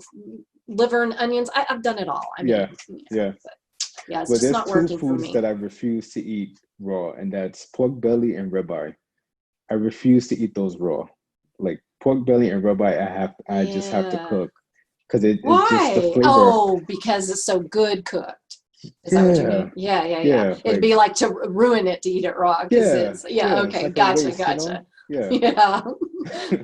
liver and onions. I've done it all. I mean, it's just not working for me. There's two foods that I refuse to eat raw, and that's pork belly and ribeye. I refuse to eat those raw. Like pork belly and ribeye, I just have to cook, because it's just the flavor. Oh, because it's so good cooked. Is that what you mean? Yeah. It'd be like to ruin it to eat it raw. Okay, like gotcha. You know? Yeah.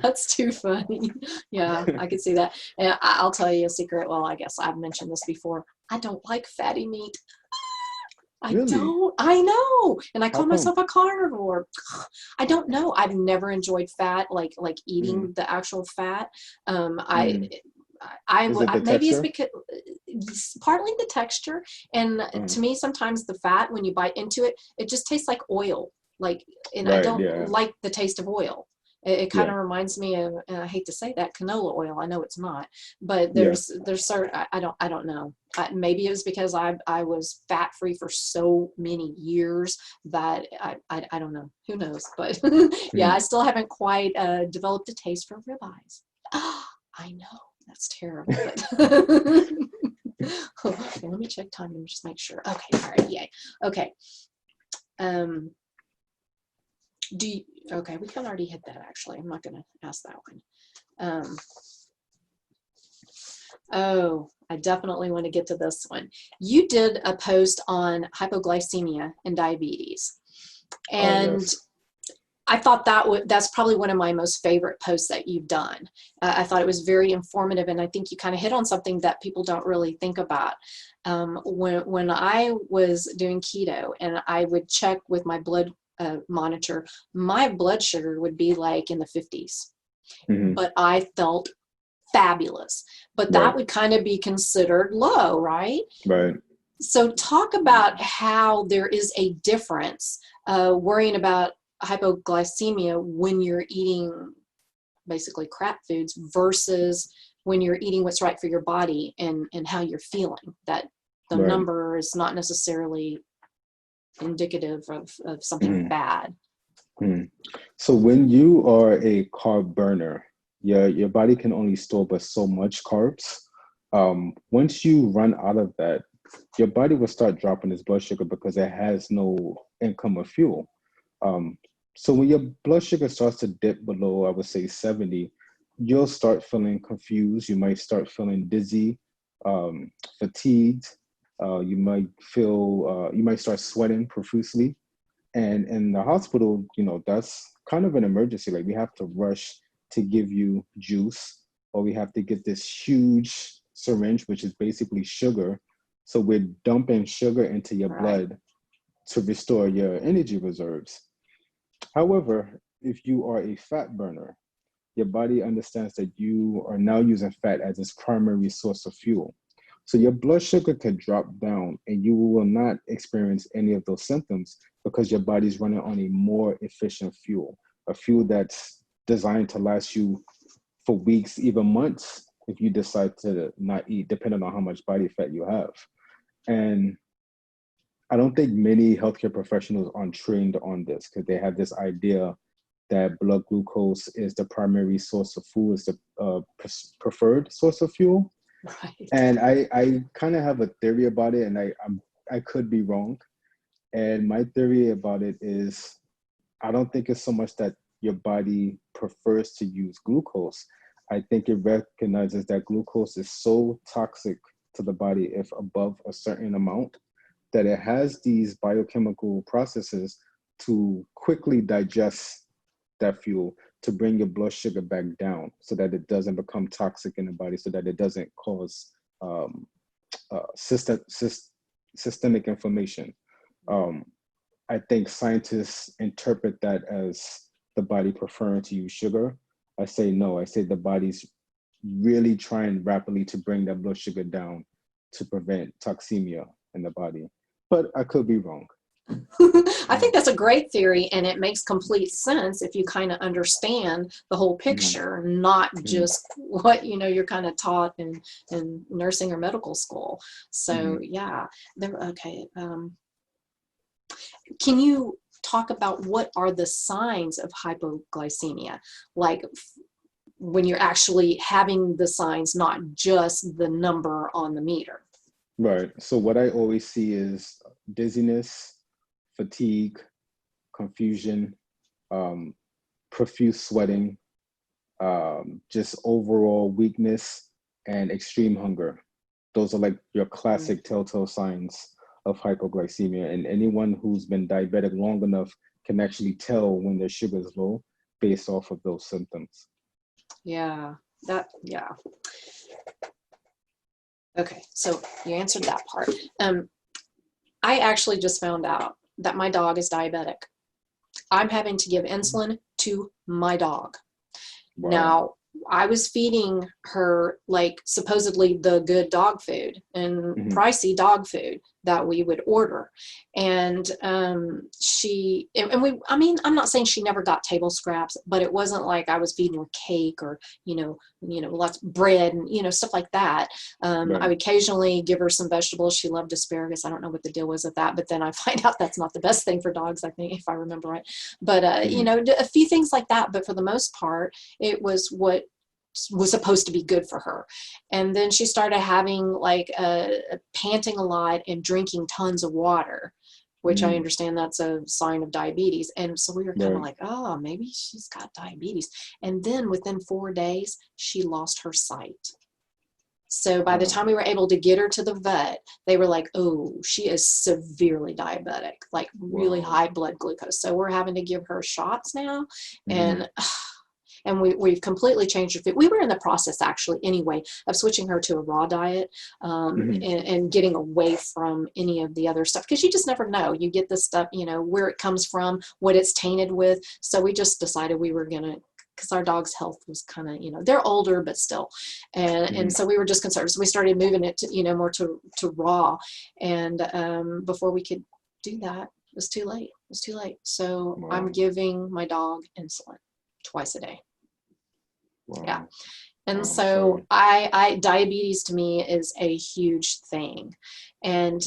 That's too funny. Yeah, I can see that. And I'll tell you a secret. Well, I guess I've mentioned this before. I don't like fatty meat. Don't. I know. And I call myself a carnivore. I don't know. I've never enjoyed fat, like eating the actual fat. Maybe it's because partly the texture, and to me sometimes the fat, when you bite into it, it just tastes like oil. I don't like the taste of oil. It kind of reminds me of, and I hate to say that, canola oil. I know it's not, but there's certain, I don't know. Maybe it was because I was fat free for so many years that I don't know. Who knows? But I still haven't quite developed a taste for ribeyes. I know, that's terrible. Okay, let me check time and just make sure. Okay, all right, yay. Okay. Okay, we can already hit that, actually. I'm not going to ask that one. I definitely want to get to this one. You did a post on hypoglycemia and diabetes. And I thought that's probably one of my most favorite posts that you've done. I thought it was very informative, and I think you kind of hit on something that people don't really think about. When I was doing keto and I would check with my blood monitor, my blood sugar would be like in the 50s, but I felt fabulous. But that would kind of be considered low, right? Right. So talk about how there is a difference worrying about hypoglycemia when you're eating basically crap foods versus when you're eating what's right for your body, and how you're feeling. That the number is not necessarily indicative of something bad. So when you are a carb burner, your body can only store but so much carbs. Once you run out of that, your body will start dropping its blood sugar because it has no income of fuel. So when your blood sugar starts to dip below, I would say 70, you'll start feeling confused. You might start feeling dizzy, fatigued. You might start sweating profusely. And in the hospital, that's kind of an emergency. Like, we have to rush to give you juice, or we have to get this huge syringe, which is basically sugar. So we're dumping sugar into your blood to restore your energy reserves. However, if you are a fat burner, your body understands that you are now using fat as its primary source of fuel. So your blood sugar could drop down and you will not experience any of those symptoms because your body's running on a more efficient fuel, a fuel that's designed to last you for weeks, even months, if you decide to not eat, depending on how much body fat you have. And I don't think many healthcare professionals are trained on this because they have this idea that blood glucose is the primary source of fuel, is the preferred source of fuel. Right. And I kind of have a theory about it, and I could be wrong. And my theory about it is, I don't think it's so much that your body prefers to use glucose. I think it recognizes that glucose is so toxic to the body if above a certain amount, that it has these biochemical processes to quickly digest that fuel to bring your blood sugar back down so that it doesn't become toxic in the body, so that it doesn't cause systemic inflammation. I think scientists interpret that as the body preferring to use sugar. I say no. I say the body's really trying rapidly to bring that blood sugar down to prevent toxemia in the body. But I could be wrong. I think that's a great theory, and it makes complete sense if you kind of understand the whole picture, not just what you're kind of taught in nursing or medical school. So yeah, okay. Can you talk about what are the signs of hypoglycemia, like when you're actually having the signs, not just the number on the meter? Right. So what I always see is dizziness, fatigue, confusion, profuse sweating, just overall weakness and extreme hunger. Those are like your classic telltale signs of hypoglycemia. And anyone who's been diabetic long enough can actually tell when their sugar is low based off of those symptoms. Yeah, yeah. Okay, so you answered that part. I actually just found out that my dog is diabetic. I'm having to give insulin to my dog. Wow. Now, I was feeding her like supposedly the good dog food and pricey dog food that we would order. And I'm not saying she never got table scraps, but it wasn't like I was feeding her cake or, lots of bread and, stuff like that. Right. I would occasionally give her some vegetables. She loved asparagus. I don't know what the deal was with that, but then I find out that's not the best thing for dogs, I think, if I remember right. But, a few things like that. But for the most part, it was what was supposed to be good for her. And then she started having like panting a lot and drinking tons of water, which I understand that's a sign of diabetes. And so we were kind of like, oh, maybe she's got diabetes. And then within 4 days, she lost her sight. So by the time we were able to get her to the vet, they were like, oh, she is severely diabetic, like really high blood glucose. So we're having to give her shots now. And we've completely changed her food. We were in the process, actually, anyway, of switching her to a raw diet and getting away from any of the other stuff. Because you just never know. You get this stuff, where it comes from, what it's tainted with. So we just decided we were going to, because our dog's health was kind of, they're older, but still. And so we were just concerned. So we started moving it to, more to raw. And before we could do that, it was too late. It was too late. So I'm giving my dog insulin twice a day. Wow. Yeah. And so I diabetes to me is a huge thing. And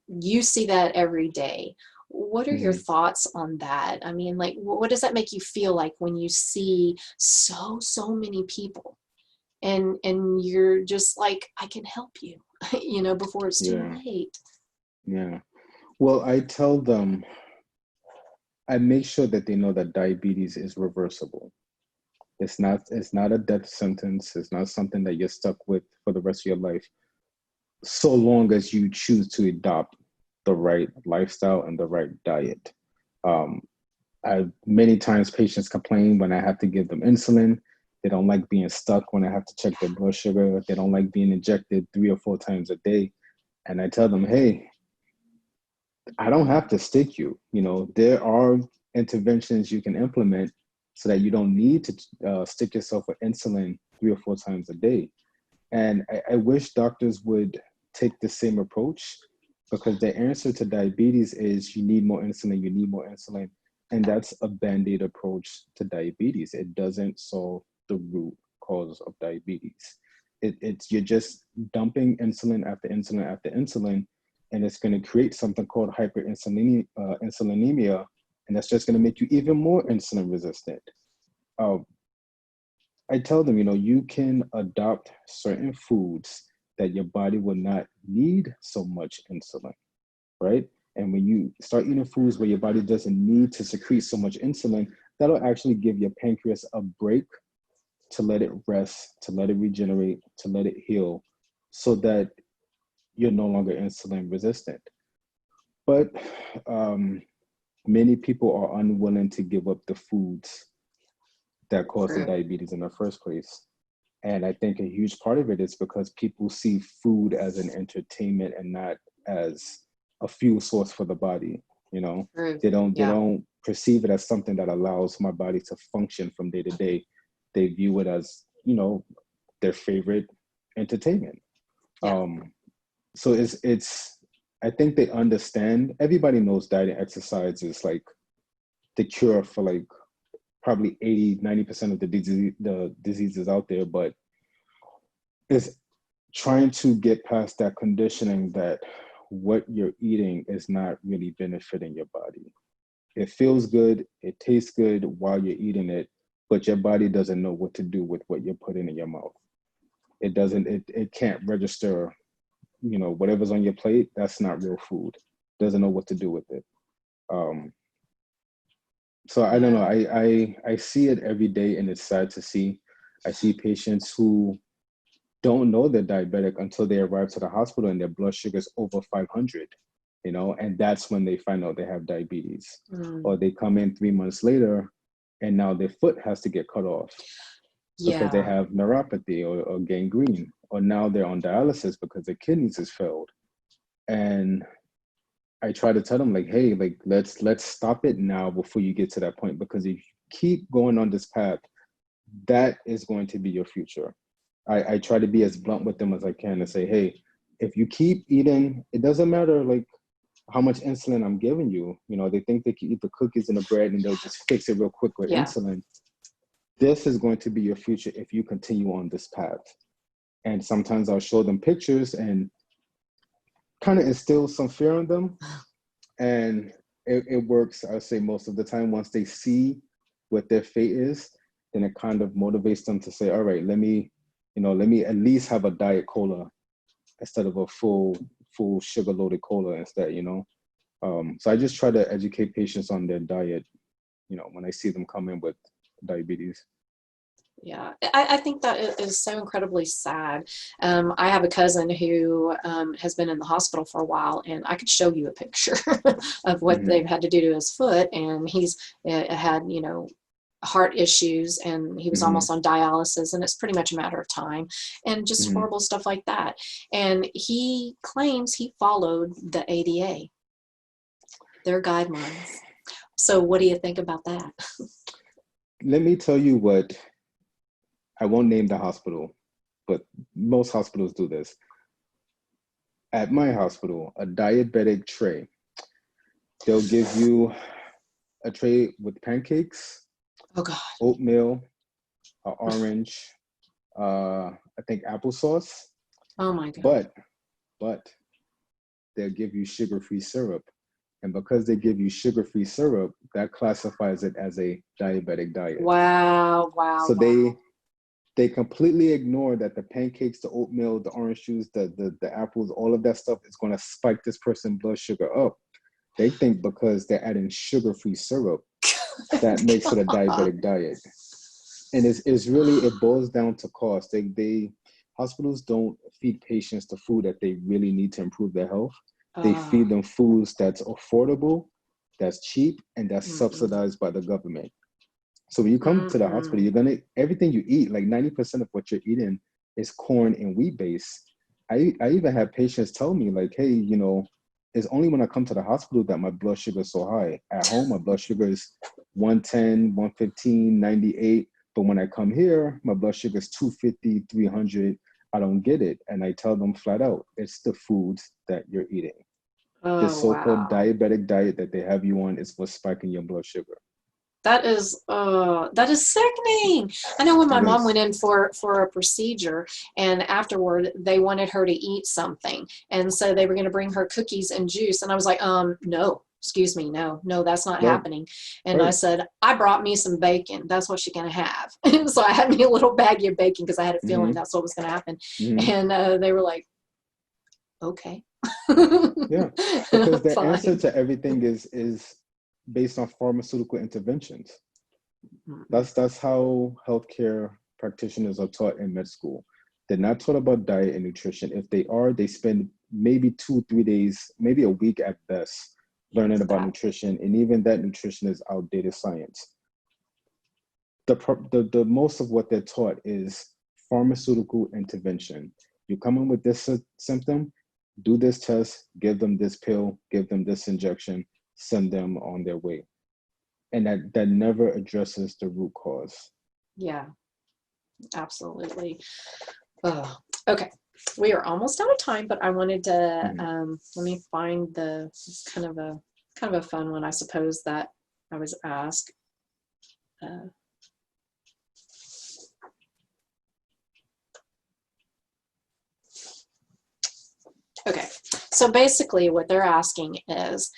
you see that every day. What are your thoughts on that? I mean, like, what does that make you feel like when you see so many people and you're just like, I can help you, before it's too late? Yeah. Well, I tell them, I make sure that they know that diabetes is reversible. It's not a death sentence. It's not something that you're stuck with for the rest of your life, so long as you choose to adopt the right lifestyle and the right diet. Many times patients complain when I have to give them insulin. They don't like being stuck when I have to check their blood sugar. They don't like being injected 3 or 4 times a day. And I tell them, hey, I don't have to stick you. There are interventions you can implement so that you don't need to stick yourself with insulin 3 or 4 times a day. And I wish doctors would take the same approach, because the answer to diabetes is you need more insulin, you need more insulin. And that's a Band-Aid approach to diabetes. It doesn't solve the root cause of diabetes. You're just dumping insulin after insulin after insulin, and it's going to create something called hyperinsulinemia, and that's just going to make you even more insulin resistant. I tell them, you can adopt certain foods that your body will not need so much insulin, right? And when you start eating foods where your body doesn't need to secrete so much insulin, that'll actually give your pancreas a break to let it rest, to let it regenerate, to let it heal, so that you're no longer insulin resistant. But many people are unwilling to give up the foods that cause the diabetes in the first place. And I think a huge part of it is because people see food as an entertainment and not as a fuel source for the body. They don't perceive it as something that allows my body to function from day to day. They view it as, their favorite entertainment. Yeah. So it's, I think they understand, everybody knows diet and exercise is like the cure for like probably 80-90% of the diseases out there, but it's trying to get past that conditioning that what you're eating is not really benefiting your body. It feels good, it tastes good while you're eating it, but your body doesn't know what to do with what you're putting in your mouth. It can't register, whatever's on your plate, that's not real food. Doesn't know what to do with it. So I don't know, I see it every day, and it's sad to see. I see patients who don't know they're diabetic until they arrive to the hospital and their blood sugar is over 500, and that's when they find out they have diabetes. Or they come in 3 months later and now their foot has to get cut off because they have neuropathy or gangrene, or now they're on dialysis because their kidneys has failed. And I try to tell them, like, hey, like, let's stop it now before you get to that point, because if you keep going on this path, that is going to be your future. I try to be as blunt with them as I can and say, hey, if you keep eating, it doesn't matter like how much insulin I'm giving you. They think they can eat the cookies and the bread and they'll just fix it real quick with insulin. This is going to be your future if you continue on this path. And sometimes I'll show them pictures and kind of instill some fear in them. And it works, I would say, most of the time. Once they see what their fate is, then it kind of motivates them to say, all right, let me at least have a diet cola instead of a full sugar loaded cola instead, So I just try to educate patients on their diet, when I see them come in with diabetes. Yeah, I think that is so incredibly sad. I have a cousin who has been in the hospital for a while, and I could show you a picture of what they've had to do to his foot. And he's had, heart issues, and he was almost on dialysis, and it's pretty much a matter of time, and just horrible stuff like that. And he claims he followed the ADA, their guidelines. So what do you think about that? Let me tell you what, I won't name the hospital, but most hospitals do this. At my hospital, a diabetic tray, they'll give you a tray with pancakes, oatmeal, an orange, I think applesauce. Oh my God. But they'll give you sugar-free syrup. And because they give you sugar-free syrup, that classifies it as a diabetic diet. Wow. So they completely ignore that the pancakes, the oatmeal, the orange juice, the apples, all of that stuff is going to spike this person's blood sugar up. They think because they're adding sugar-free syrup, that makes it a diabetic diet. And it's really, it boils down to cost. Hospitals don't feed patients the food that they really need to improve their health. They feed them foods that's affordable, that's cheap, and that's subsidized by the government. So when you come to the hospital, everything you eat, like 90% of what you're eating is corn and wheat based. I even have patients tell me, like, hey, it's only when I come to the hospital that my blood sugar is so high. At home, my blood sugar is 110, 115, 98. But when I come here, my blood sugar is 250, 300. I don't get it. And I tell them flat out, it's the foods that you're eating. The Oh, so-called wow. diabetic diet that they have you on is what's spiking your blood sugar. That is sickening. I know when my It mom is. went in for a procedure, and afterward they wanted her to eat something, and so they were going to bring her cookies and juice, and I was like, no, excuse me, no, that's not Right. happening. And I Right. said, I brought me some bacon. That's what she's going to have. And so I had me a little baggie of bacon because I had a feeling that's what was going to happen. And they were like, okay. Yeah, because the answer Fine. to everything is based on pharmaceutical interventions. That's how healthcare practitioners are taught in med school. They're not taught about diet and nutrition. If they are, they spend maybe 2-3 days, maybe a week at best, learning about nutrition, and even that nutrition is outdated science. The most of what they're taught is pharmaceutical intervention. You come in with this symptom, do this test, give them this pill, give them this injection, send them on their way. And that never addresses the root cause. Yeah, absolutely. Oh, okay. We are almost out of time, but I wanted to let me find it's kind of a fun one, I suppose, that I was asked. Okay, so basically what they're asking is,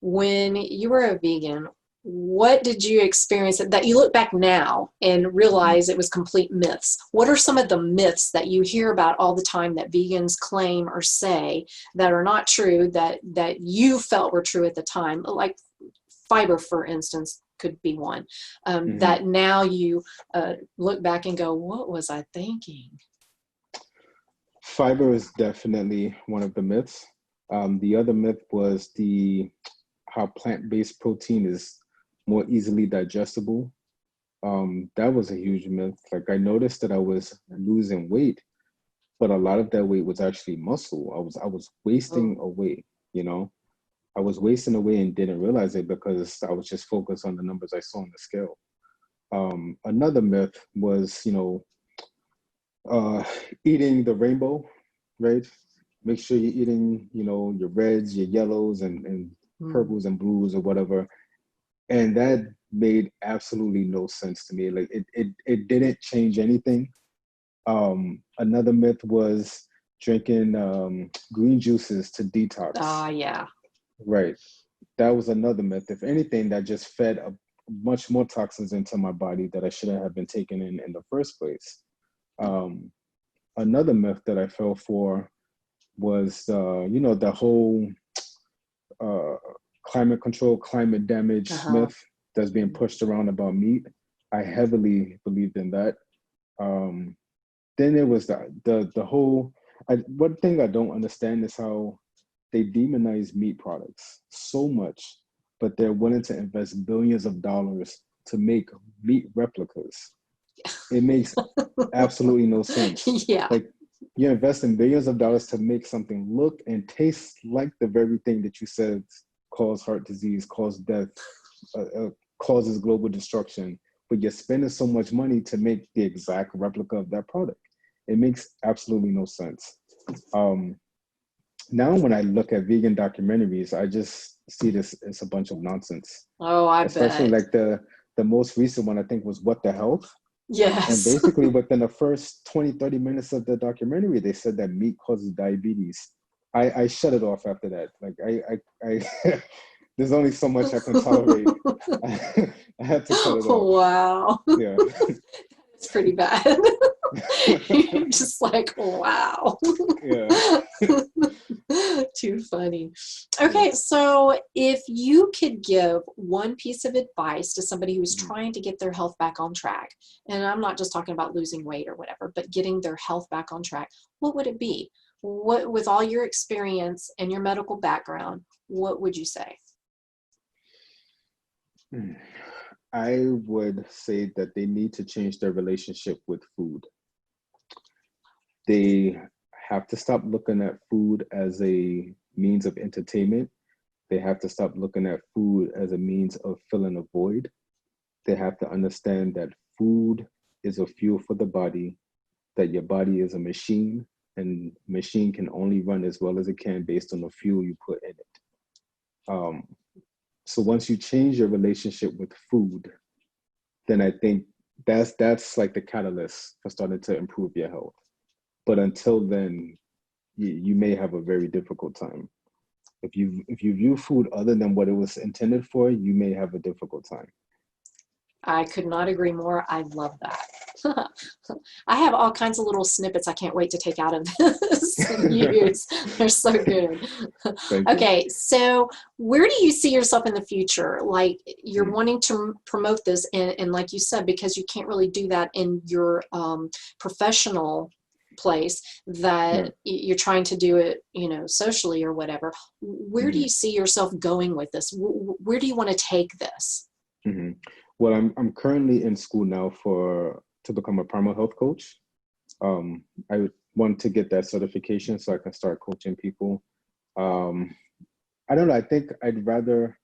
when you were a vegan, what did you experience that you look back now and realize it was complete myths? What are some of the myths that you hear about all the time that vegans claim or say that are not true, that you felt were true at the time? Like fiber, for instance, could be one, that now you look back and go, what was I thinking? Fiber is definitely one of the myths. The other myth was how plant-based protein is more easily digestible. That was a huge myth. Like, I noticed that I was losing weight, but a lot of that weight was actually muscle. I was wasting away, you know? I was wasting away and didn't realize it because I was just focused on the numbers I saw on the scale. Another myth was, eating the rainbow, right? Make sure you're eating, your reds, your yellows, and purples and blues or whatever. And that made absolutely no sense to me. Like, it didn't change anything. Another myth was drinking green juices to detox. Yeah. Right. That was another myth. If anything, that just fed much more toxins into my body that I shouldn't have been taking in the first place. Another myth that I fell for was, the whole climate control, climate damage myth that's being pushed around about meat. I heavily believed in that. Then there was the whole, one thing I don't understand is how they demonize meat products so much, but they're willing to invest billions of dollars to make meat replicas. It makes absolutely no sense. Yeah. Like, you're investing billions of dollars to make something look and taste like the very thing that you said causes heart disease, causes death, causes global destruction, but you're spending so much money to make the exact replica of that product. It makes absolutely no sense. Now when I look at vegan documentaries, I just see this as a bunch of nonsense. Oh, I Especially bet. like the most recent one, I think, was What the Health? Yes. And basically within the first 20-30 minutes of the documentary, they said that meat causes diabetes. I shut it off after that. Like, I there's only so much I can tolerate. I had to cut it off. Wow. Yeah. It's pretty bad. You're just like, wow. Yeah. Too funny. Okay, so if you could give one piece of advice to somebody who's trying to get their health back on track, and I'm not just talking about losing weight or whatever, but getting their health back on track, what would it be? What, with all your experience and your medical background, what would you say? I would say that they need to change their relationship with food. They have to stop looking at food as a means of entertainment. They have to stop looking at food as a means of filling a void. They have to understand that food is a fuel for the body, that your body is a machine, and machine can only run as well as it can based on the fuel you put in it. So once you change your relationship with food, then I think that's like the catalyst for starting to improve your health. But until then, you may have a very difficult time. If you view food other than what it was intended for, you may have a difficult time. I could not agree more. I love that. I have all kinds of little snippets I can't wait to take out of this and use. They're so good. Okay, so where do you see yourself in the future? Like, you're wanting to promote this, and like you said, because you can't really do that in your professional place, that you're trying to do it, you know, socially or whatever. Where do you see yourself going with this? Where do you want to take this? Well, I'm currently in school now to become a primal health coach. I want to get that certification so I can start coaching people. I don't know. I think I'd rather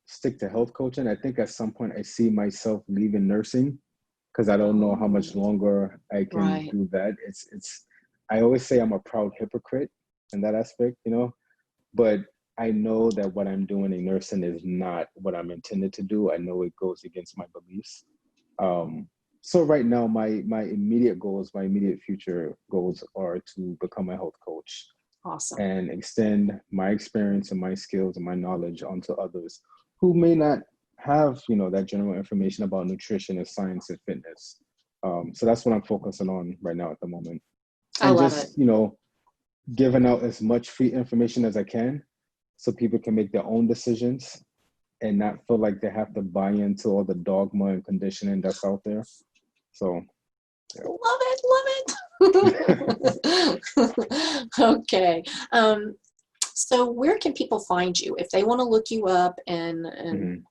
stick to health coaching. I think at some point I see myself leaving nursing, because I don't know how much longer I can do that. It's. I always say I'm a proud hypocrite in that aspect, you know, but I know that what I'm doing in nursing is not what I'm intended to do. I know it goes against my beliefs. So right now, my immediate goals, my immediate future goals are to become a health coach. Awesome. And extend my experience and my skills and my knowledge onto others who may not have, you know, that general information about nutrition and science and fitness. So that's what I'm focusing on right now at the moment. And I love just, it. you know, giving out as much free information as I can, so people can make their own decisions and not feel like they have to buy into all the dogma and conditioning that's out there. So, yeah. Love it. Okay. So where can people find you if they want to look you up and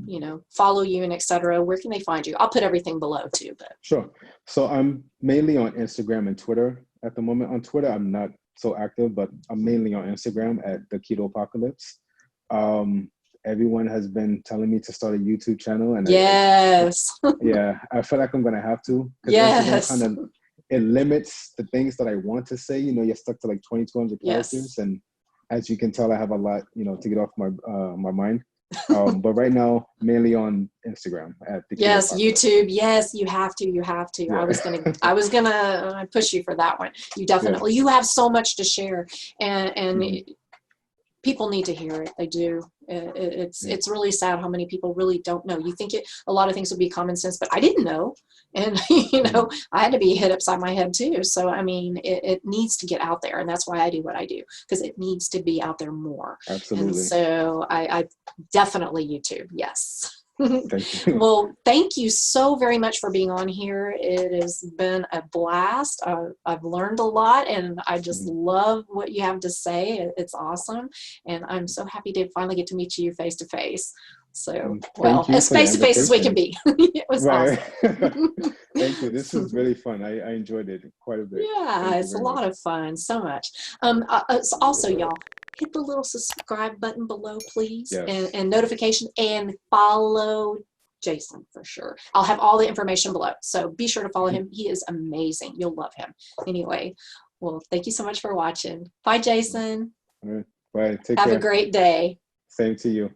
you know, follow you and etc.? Where can they find you? I'll put everything below too. But sure. So I'm mainly on Instagram and Twitter at the moment. On Twitter, I'm not so active, but I'm mainly on Instagram at the Ketopocalypse. Everyone has been telling me to start a YouTube channel, and yes, I feel like I'm gonna have to, because yes, Instagram kind of, it limits the things that I want to say. You know, you're stuck to like 2,200 characters, and as you can tell, I have a lot, you know, to get off my my mind. But right now, mainly on Instagram at the YouTube. Yes, you have to. Yeah. I was gonna push you for that one. You definitely. You have so much to share, and people need to hear it. They do. It's really sad how many people really don't know. You think a lot of things would be common sense, but I didn't know, and you know, I had to be hit upside my head too. So I mean, it needs to get out there, and that's why I do what I do, because it needs to be out there more. Absolutely. And so I definitely YouTube. Yes. Thank you. Well, thank you so very much for being on here. It has been a blast. I've learned a lot, and I just love what you have to say. It's awesome, and I'm so happy to finally get to meet you face to face. So, well, as face to face as we can be. It was awesome. Thank you. This is really fun. I enjoyed it quite a bit. Yeah, it's a lot of fun. So much. Also, y'all, hit the little subscribe button below, please, and notification, and follow Jason for sure. I'll have all the information below, so be sure to follow him. He is amazing. You'll love him. Anyway, well, thank you so much for watching. Bye, Jason. All right. Bye. Take care. Have a great day. Same to you.